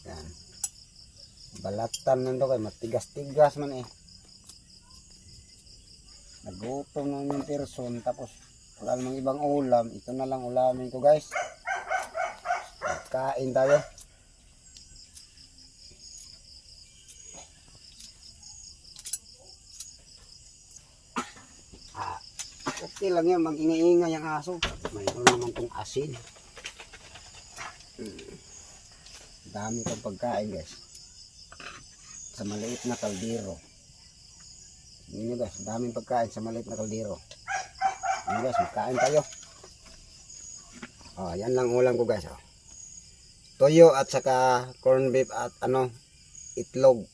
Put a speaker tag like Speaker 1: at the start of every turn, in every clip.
Speaker 1: Yan. Balatan nando kay matigas-tigas man eh. Nagutom na yung person tapos wala namang ibang ulam. Ito na lang ulamin ko guys. Kain tayo. Okay lang yan, mag-ingay-ingay ang aso. Mayroon naman itong asin. Dami itong pagkain guys. Sa maliit na kaldero. Tingnan nyo guys, daming pagkain sa maliit na kaldero. Yan guys, magkain tayo. Oh, yan lang ulam ko guys. Oh. Toyo at saka corn beef at itlog.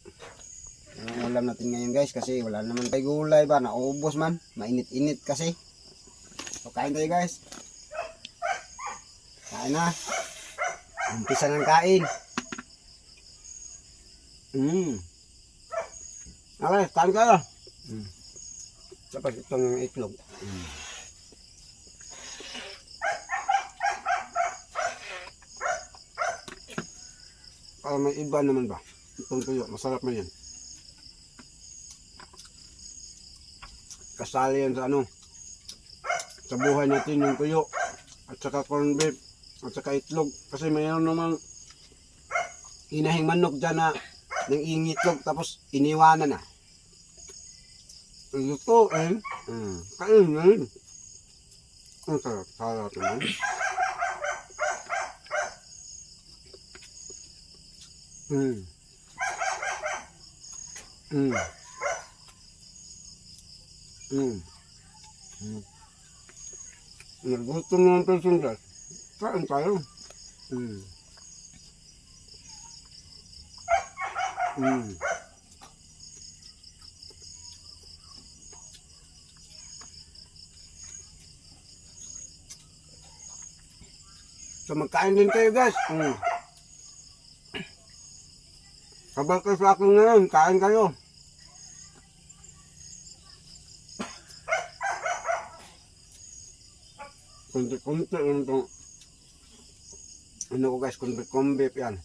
Speaker 1: Yan ang ulam natin ngayon guys kasi wala naman tayo gulay ba, naubos man. Mainit-init kasi. So kain tayo guys. Kain na. Umpisa ng kain. Okay, kain kayo. Tapos itong itlog. May iba naman ba? Itong tuyo, masarap na yan. Kasali yan sa sa buhay natin yung tuyo at saka corn beef at saka itlog kasi mayroon namang inahing manok dyan na ng itlog tapos iniwanan na luto kainin ang sarap naman. Nagutom naman tayo sundas. Kain tayo. So magkain din kayo guys. Kabal kayo sa akin ngayon. Kain kayo. Kunti-kunti lang itong ko guys, corn beef yan.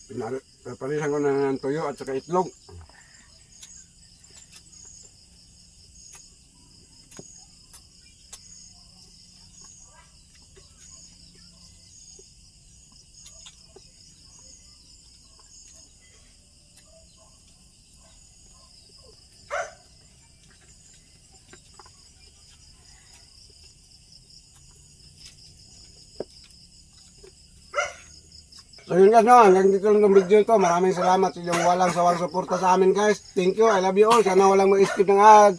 Speaker 1: Pinapalisan ko na ng tuyo at saka itlog. So yun guys, hanggang dito lang ng video ito. Maraming salamat sa inyong walang sawang suporta sa amin guys. Thank you, I love you all. Sana walang mag-skip ng ads.